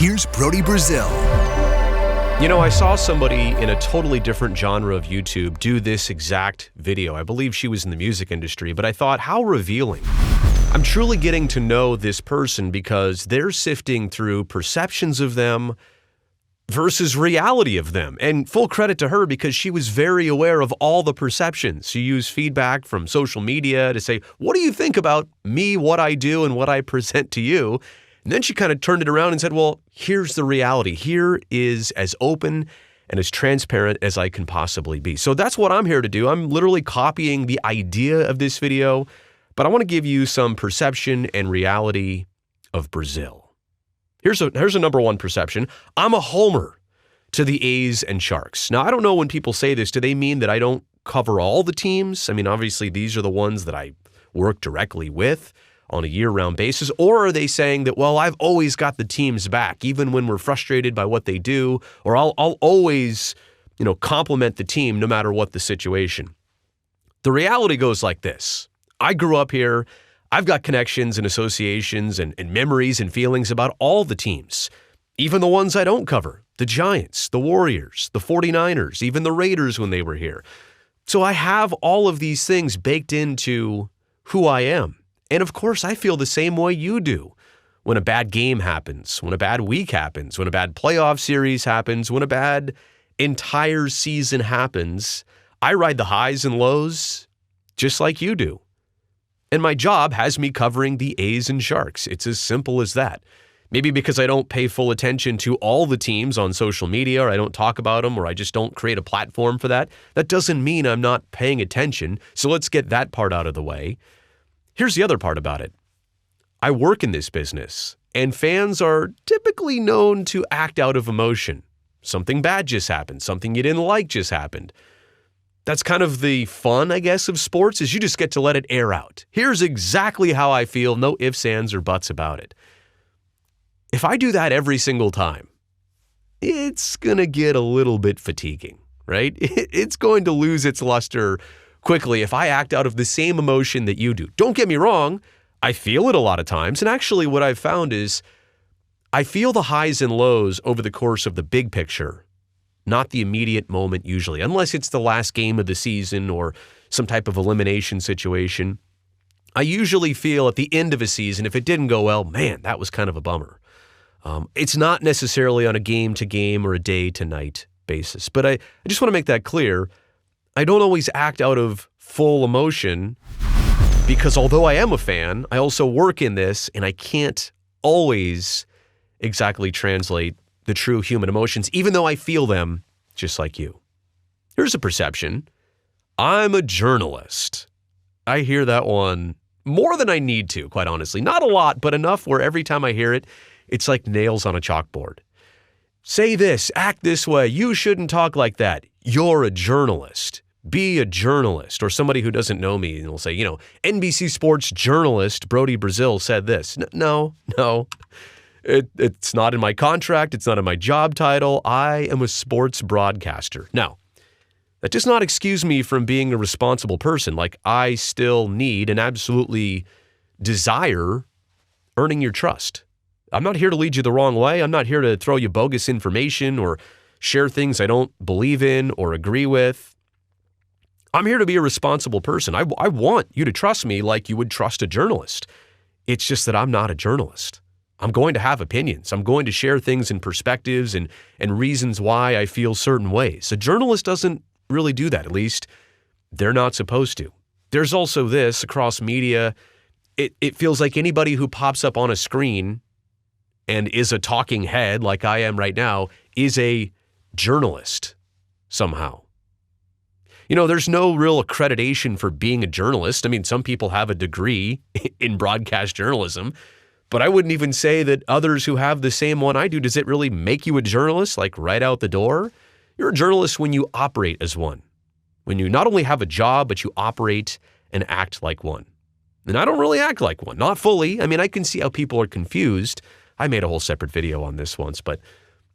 Here's Brody Brazil. You know, I saw somebody in a totally different genre of YouTube do this exact video. I believe she was in the music industry, but I thought, how revealing. I'm truly getting to know this person because they're sifting through perceptions of them versus reality of them. And full credit to her because she was very aware of all the perceptions. She used feedback from social media to say, what do you think about me, what I do, and what I present to you? And then she kind of turned it around and said, well, here's the reality. Here is as open and as transparent as I can possibly be. So that's what I'm here to do. I'm literally copying the idea of this video, but I want to give you some perception and reality of Brazil. Here's a number one perception. I'm a homer to the A's and Sharks. Now, I don't know when people say this, do they mean that I don't cover all the teams? I mean, obviously, these are the ones that I work directly with on a year-round basis, or are they saying that, well, I've always got the teams back, even when we're frustrated by what they do, or I'll always, compliment the team no matter what the situation. The reality goes like this. I grew up here. I've got connections and associations and memories and feelings about all the teams, even the ones I don't cover, the Giants, the Warriors, the 49ers, even the Raiders when they were here. So I have all of these things baked into who I am. And of course, I feel the same way you do when a bad game happens, when a bad week happens, when a bad playoff series happens, when a bad entire season happens. I ride the highs and lows just like you do. And my job has me covering the A's and Sharks. It's as simple as that. Maybe because I don't pay full attention to all the teams on social media, or I don't talk about them, or I just don't create a platform for that. That doesn't mean I'm not paying attention. So let's get that part out of the way. Here's the other part about it. I work in this business, and fans are typically known to act out of emotion. Something bad just happened. Something you didn't like just happened. That's kind of the fun, I guess, of sports, is you just get to let it air out. Here's exactly how I feel, no ifs, ands, or buts about it. If I do that every single time, it's going to get a little bit fatiguing, right? It's going to lose its luster quickly if I act out of the same emotion that you do. Don't get me wrong, I feel it a lot of times. And actually what I've found is I feel the highs and lows over the course of the big picture, not the immediate moment usually, unless it's the last game of the season or some type of elimination situation. I usually feel at the end of a season, if it didn't go well, man, that was kind of a bummer. It's not necessarily on a game-to-game or a day-to-night basis. But I just want to make that clear. I don't always act out of full emotion because although I am a fan, I also work in this and I can't always exactly translate the true human emotions, even though I feel them just like you. Here's a perception. I'm a journalist. I hear that one more than I need to, quite honestly. Not a lot, but enough where every time I hear it, it's like nails on a chalkboard. Say this, act this way, you shouldn't talk like that. You're a journalist. Be a journalist. Or somebody who doesn't know me and will say, NBC Sports journalist Brody Brazil said this. No. It's not in my contract. It's not in my job title. I am a sports broadcaster. Now, that does not excuse me from being a responsible person. Like, I still need and absolutely desire earning your trust. I'm not here to lead you the wrong way. I'm not here to throw you bogus information or share things I don't believe in or agree with. I'm here to be a responsible person. I want you to trust me like you would trust a journalist. It's just that I'm not a journalist. I'm going to have opinions. I'm going to share things and perspectives and reasons why I feel certain ways. A journalist doesn't really do that. At least they're not supposed to. There's also this across media. It feels like anybody who pops up on a screen and is a talking head like I am right now is a journalist somehow. There's no real accreditation for being a journalist. I mean, some people have a degree in broadcast journalism, but I wouldn't even say that others who have the same one I do, does it really make you a journalist, like right out the door? You're a journalist when you operate as one. When you not only have a job, but you operate and act like one. And I don't really act like one, not fully. I mean, I can see how people are confused. I made a whole separate video on this once, but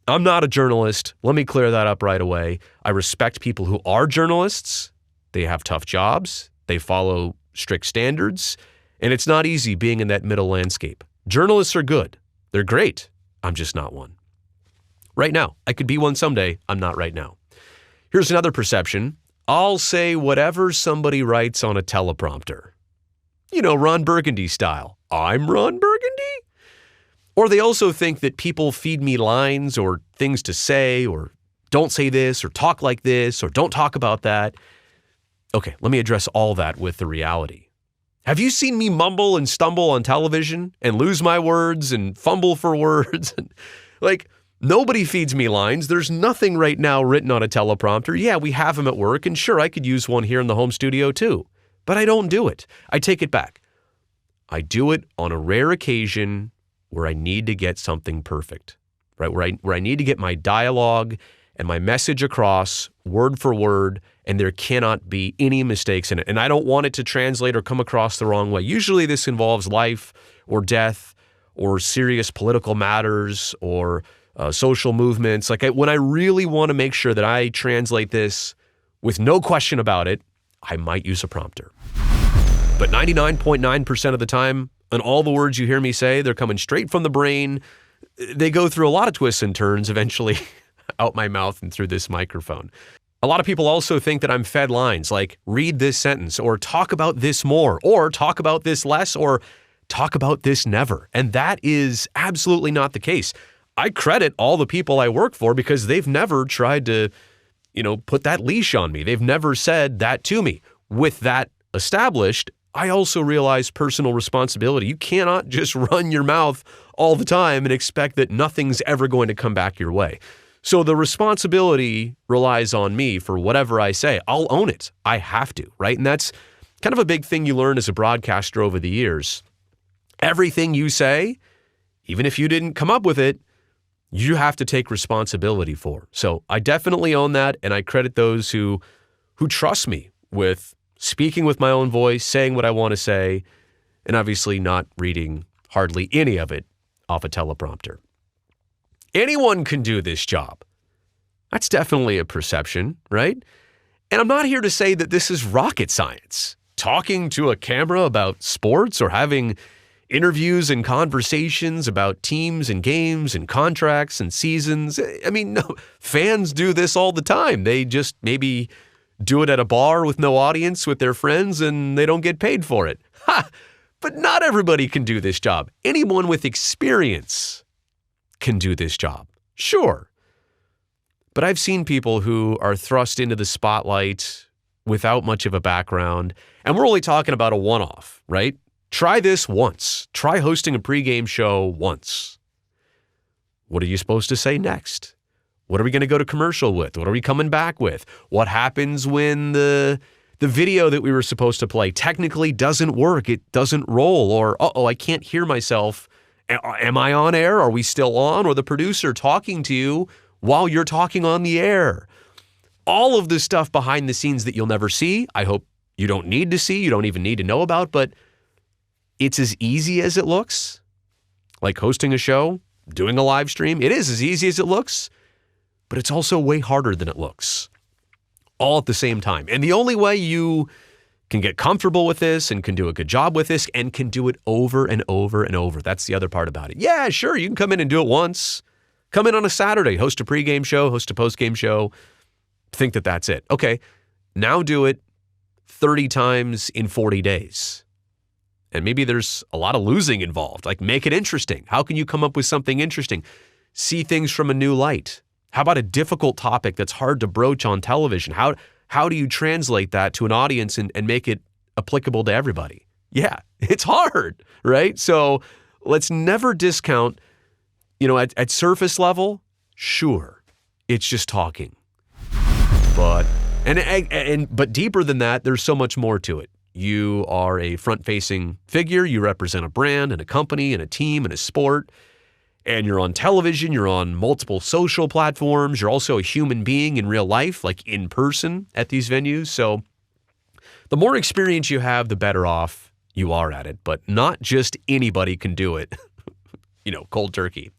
I'm not a journalist. Let me clear that up right away. I respect people who are journalists. They have tough jobs. They follow strict standards. And it's not easy being in that middle landscape. Journalists are good. They're great. I'm just not one. Right now. I could be one someday. I'm not right now. Here's another perception. I'll say whatever somebody writes on a teleprompter. You know, Ron Burgundy style. I'm Ron Burgundy? Or they also think that people feed me lines or things to say, or don't say this, or talk like this, or don't talk about that. Okay, let me address all that with the reality. Have you seen me mumble and stumble on television and lose my words and fumble for words? Like, nobody feeds me lines. There's nothing right now written on a teleprompter. Yeah, we have them at work, and sure, I could use one here in the home studio too. But I don't do it. I take it back. I do it on a rare occasion where I need to get something perfect, right? Where I need to get my dialogue and my message across word for word, and there cannot be any mistakes in it. And I don't want it to translate or come across the wrong way. Usually this involves life or death or serious political matters or social movements. Like when I really want to make sure that I translate this with no question about it, I might use a prompter. But 99.9% of the time, and all the words you hear me say, they're coming straight from the brain. They go through a lot of twists and turns eventually out my mouth and through this microphone. A lot of people also think that I'm fed lines like read this sentence or talk about this more or talk about this less or talk about this never. And that is absolutely not the case. I credit all the people I work for because they've never tried to, put that leash on me. They've never said that to me. With that established, I also realize personal responsibility. You cannot just run your mouth all the time and expect that nothing's ever going to come back your way. So the responsibility relies on me for whatever I say. I'll own it. I have to, right? And that's kind of a big thing you learn as a broadcaster over the years. Everything you say, even if you didn't come up with it, you have to take responsibility for. So I definitely own that, and I credit those who trust me with speaking with my own voice, saying what I want to say, and obviously not reading hardly any of it off a teleprompter. Anyone can do this job. That's definitely a perception, right? And I'm not here to say that this is rocket science. Talking to a camera about sports or having interviews and conversations about teams and games and contracts and seasons. I mean, no, fans do this all the time. They just maybe do it at a bar with no audience with their friends and they don't get paid for it. Ha! But not everybody can do this job. Anyone with experience can do this job. Sure. But I've seen people who are thrust into the spotlight without much of a background, and we're only talking about a one-off, right? Try this once. Try hosting a pregame show once. What are you supposed to say next? What are we going to go to commercial with? What are we coming back with? What happens when the video that we were supposed to play technically doesn't work? It doesn't roll, or, I can't hear myself. Am I on air? Are we still on? Or the producer talking to you while you're talking on the air? All of the stuff behind the scenes that you'll never see, I hope you don't need to see, you don't even need to know about, but it's as easy as it looks. Like hosting a show, doing a live stream, it is as easy as it looks, but it's also way harder than it looks. All at the same time. And the only way you can get comfortable with this and can do a good job with this and can do it over and over and over. That's the other part about it. Yeah, sure, you can come in and do it once. Come in on a Saturday, host a pregame show, host a postgame show, think that that's it. Okay, now do it 30 times in 40 days. And maybe there's a lot of losing involved. Like, make it interesting. How can you come up with something interesting? See things from a new light. How about a difficult topic that's hard to broach on television? How do you translate that to an audience and make it applicable to everybody? Yeah, it's hard, right? So let's never discount, at surface level, sure, it's just talking. But deeper than that, there's so much more to it. You are a front-facing figure. You represent a brand and a company and a team and a sport. And you're on television, you're on multiple social platforms, you're also a human being in real life, like in person at these venues. So the more experience you have, the better off you are at it. But not just anybody can do it, cold turkey.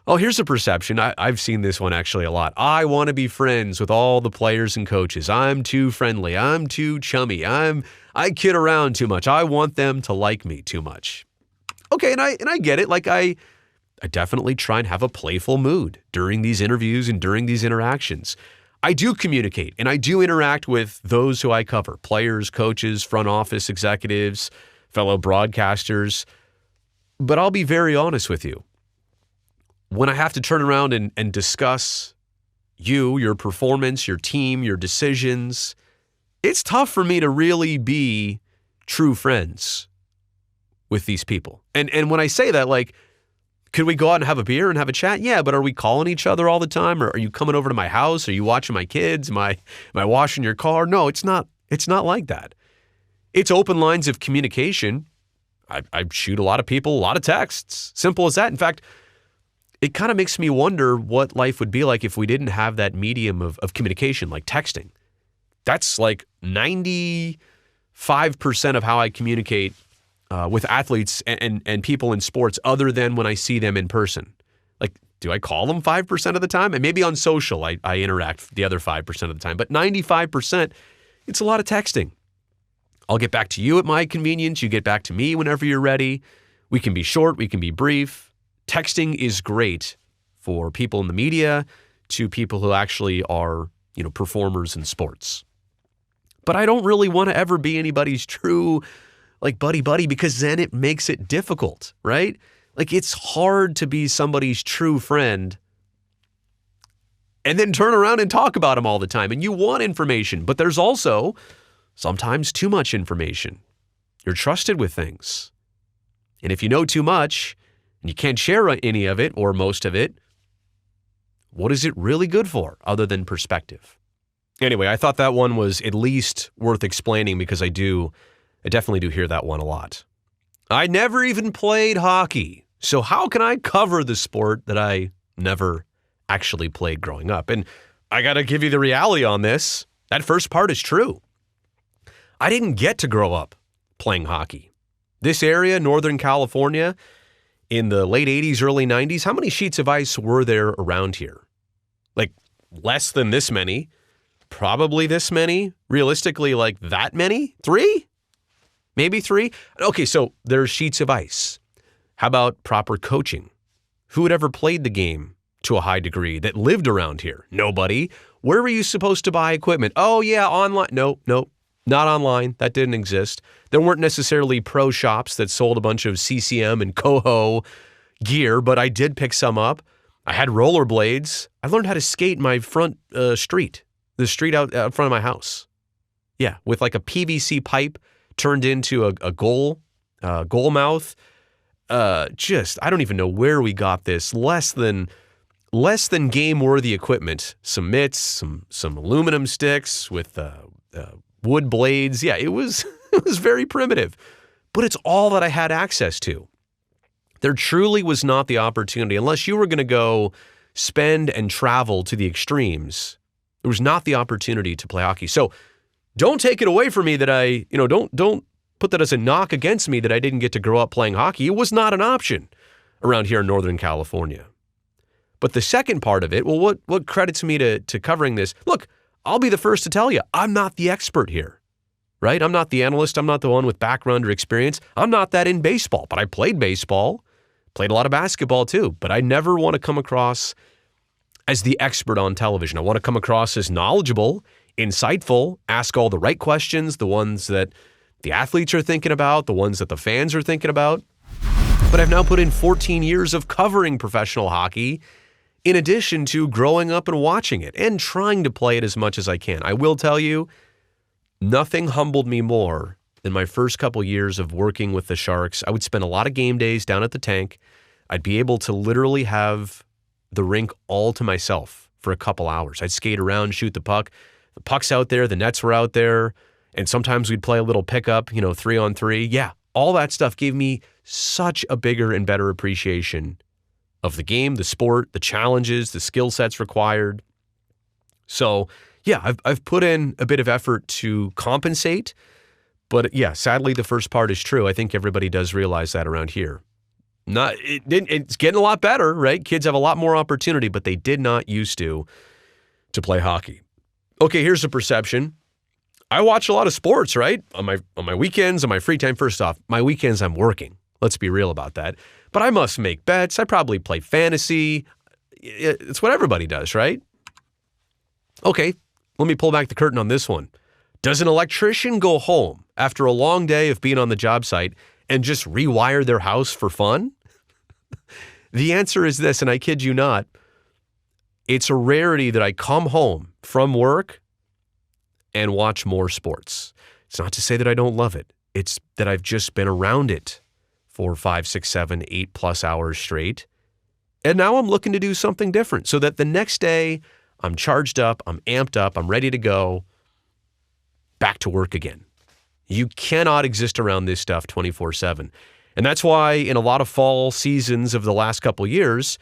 Oh, here's a perception. I've seen this one actually a lot. I want to be friends with all the players and coaches. I'm too friendly. I'm too chummy. I kid around too much. I want them to like me too much. Okay, and I get it. Like I definitely try and have a playful mood during these interviews and during these interactions. I do communicate and I do interact with those who I cover, players, coaches, front office executives, fellow broadcasters. But I'll be very honest with you. When I have to turn around and discuss you, your performance, your team, your decisions, it's tough for me to really be true friends with these people. And when I say that, like, could we go out and have a beer and have a chat? Yeah, but are we calling each other all the time? Or are you coming over to my house? Are you watching my kids? Am I washing your car? No, it's not like that. It's open lines of communication. I shoot a lot of people, a lot of texts. Simple as that. In fact, it kind of makes me wonder what life would be like if we didn't have that medium of communication, like texting. That's like 95% of how I communicate with athletes and people in sports other than when I see them in person. Like, do I call them 5% of the time? And maybe on social, I interact the other 5% of the time. But 95%, it's a lot of texting. I'll get back to you at my convenience. You get back to me whenever you're ready. We can be short. We can be brief. Texting is great for people in the media to people who actually are, performers in sports. But I don't really want to ever be anybody's true, like, buddy, because then it makes it difficult, right? Like, it's hard to be somebody's true friend and then turn around and talk about them all the time. And you want information, but there's also sometimes too much information. You're trusted with things. And if you know too much and you can't share any of it or most of it, what is it really good for other than perspective? Anyway, I thought that one was at least worth explaining because I definitely do hear that one a lot. I never even played hockey. So how can I cover the sport that I never actually played growing up? And I got to give you the reality on this. That first part is true. I didn't get to grow up playing hockey. This area, Northern California, in the late 80s, early 90s, how many sheets of ice were there around here? Like less than this many, probably this many, realistically like that many? 3? Maybe 3? Okay, so there's sheets of ice. How about proper coaching? Who had ever played the game to a high degree that lived around here? Nobody. Where were you supposed to buy equipment? Oh yeah, online. Nope. Not online. That didn't exist. There weren't necessarily pro shops that sold a bunch of CCM and Coho gear, but I did pick some up. I had rollerblades. I learned how to skate my front street, the street out front of my house. Yeah, with like a PVC pipe turned into a goal mouth. I don't even know where we got this. Less than game-worthy equipment. Some mitts, some aluminum sticks with wood blades. Yeah, it was very primitive, but it's all that I had access to. There truly was not the opportunity, unless you were going to go spend and travel to the extremes. There was not the opportunity to play hockey. So don't take it away from me that don't put that as a knock against me that I didn't get to grow up playing hockey. It was not an option around here in Northern California. But the second part of it, well, what credits me to covering this? Look, I'll be the first to tell you, I'm not the expert here, right? I'm not the analyst. I'm not the one with background or experience. I'm not that in baseball, but I played baseball, played a lot of basketball too, but I never want to come across as the expert on television. I want to come across as knowledgeable, insightful, ask all the right questions, the ones that the athletes are thinking about, the ones that the fans are thinking about. But I've now put in 14 years of covering professional hockey in addition to growing up and watching it and trying to play it as much as I can. I will tell you, nothing humbled me more than my first couple years of working with the Sharks. I would spend a lot of game days down at the tank. I'd be able to literally have the rink all to myself for a couple hours. I'd skate around, shoot the puck. The puck's out there, the nets were out there, and sometimes we'd play a little pickup, 3-on-3. Yeah, all that stuff gave me such a bigger and better appreciation of the game, the sport, the challenges, the skill sets required. So yeah, I've put in a bit of effort to compensate, but yeah, sadly the first part is true. I think everybody does realize that around here. It's getting a lot better, right? Kids have a lot more opportunity, but they did not used to play hockey. Okay, here's a perception. I watch a lot of sports, right? On my weekends, on my free time. First off, my weekends I'm working. Let's be real about that. But I must make bets. I probably play fantasy. It's what everybody does, right? Okay, let me pull back the curtain on this one. Does an electrician go home after a long day of being on the job site and just rewire their house for fun? The answer is this, and I kid you not. It's a rarity that I come home from work and watch more sports. It's not to say that I don't love it. It's that I've just been around it for 5, 6, 7, 8+ hours straight. And now I'm looking to do something different so that the next day I'm charged up, I'm amped up, I'm ready to go back to work again. You cannot exist around this stuff 24/7. And that's why in a lot of fall seasons of the last couple years,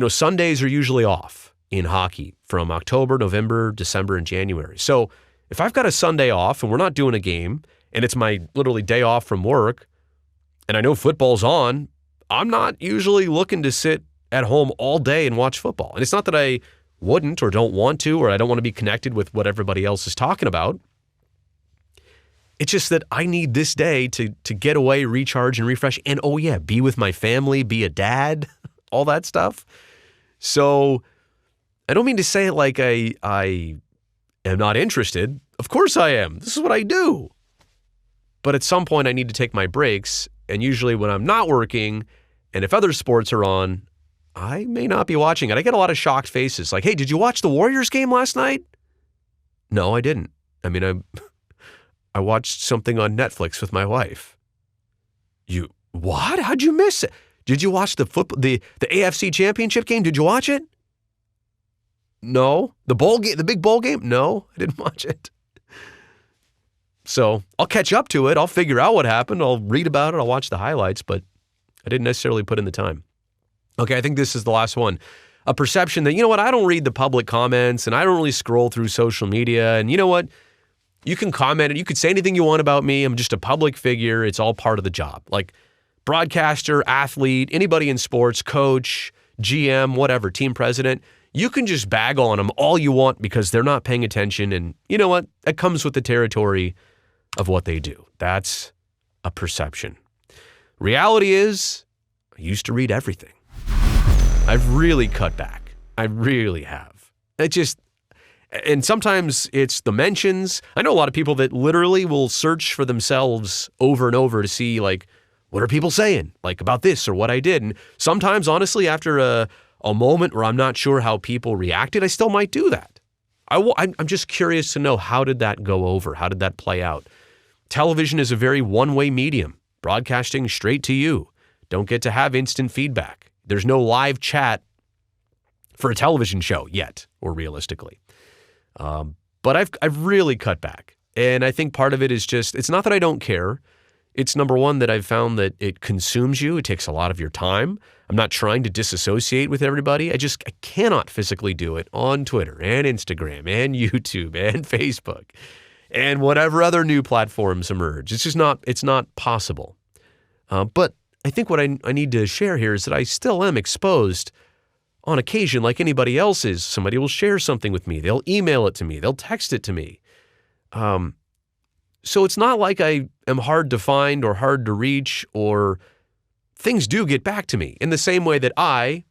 Sundays are usually off in hockey from October, November, December, and January. So if I've got a Sunday off and we're not doing a game and it's my literally day off from work and I know football's on, I'm not usually looking to sit at home all day and watch football. And it's not that I wouldn't or don't want to, or I don't want to be connected with what everybody else is talking about. It's just that I need this day to get away, recharge, and refresh, and be with my family, be a dad, all that stuff. So I don't mean to say it like I am not interested. Of course I am. This is what I do. But at some point I need to take my breaks, and usually when I'm not working, and if other sports are on, I may not be watching it. I get a lot of shocked faces like, hey, did you watch the Warriors game last night? No, I didn't. I mean, I watched something on Netflix with my wife. You, what? How'd you miss it? Did you watch the AFC championship game? Did you watch it? No. The big bowl game? No, I didn't watch it. So I'll catch up to it. I'll figure out what happened. I'll read about it. I'll watch the highlights, but I didn't necessarily put in the time. Okay, I think this is the last one. A perception that, I don't read the public comments and I don't really scroll through social media. And you know what? You can comment and you could say anything you want about me. I'm just a public figure. It's all part of the job. Like broadcaster, athlete, anybody in sports, coach, GM, whatever, team president, you can just bag on them all you want because they're not paying attention. And you know what? That comes with the territory of what they do. That's a perception. Reality is, I used to read everything. I've really cut back. I really have. And sometimes it's the mentions. I know a lot of people that literally will search for themselves over and over to see, like, what are people saying, like, about this or what I did? And sometimes, honestly, after a moment where I'm not sure how people reacted, I still might do that. I'm just curious to know, how did that go over? How did that play out? Television is a very one-way medium, broadcasting straight to you. Don't get to have instant feedback. There's no live chat for a television show yet, or realistically. But I've really cut back. And I think part of it is just, it's not that I don't care. It's number one that I've found that it consumes you. It takes a lot of your time. I'm not trying to disassociate with everybody. I cannot physically do it on Twitter and Instagram and YouTube and Facebook and whatever other new platforms emerge. It's not possible. But I think what I need to share here is that I still am exposed on occasion like anybody else is. Somebody will share something with me. They'll email it to me. They'll text it to me. So it's not like I am hard to find or hard to reach, or things do get back to me in the same way that I,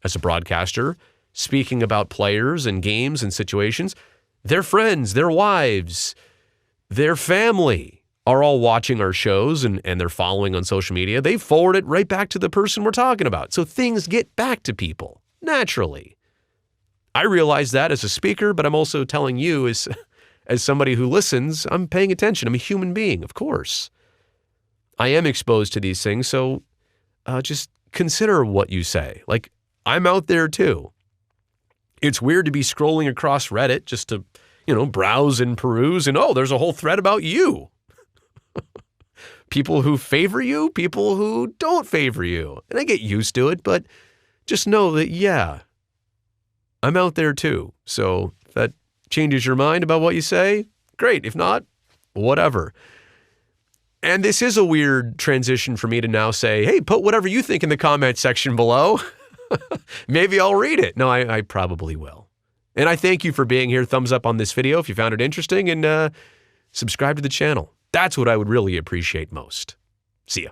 as a broadcaster, speaking about players and games and situations, their friends, their wives, their family are all watching our shows and they're following on social media. They forward it right back to the person we're talking about. So things get back to people naturally. I realize that as a speaker, but I'm also telling you as somebody who listens, I'm paying attention. I'm a human being, of course. I am exposed to these things, so just consider what you say. Like, I'm out there too. It's weird to be scrolling across Reddit just to, browse and peruse, and there's a whole thread about you. People who favor you, people who don't favor you. And I get used to it, but just know that, I'm out there too. So if that changes your mind about what you say, great. If not, whatever. And this is a weird transition for me to now say, hey, put whatever you think in the comment section below. Maybe I'll read it. No, I probably will. And I thank you for being here. Thumbs up on this video if you found it interesting, and subscribe to the channel. That's what I would really appreciate most. See ya.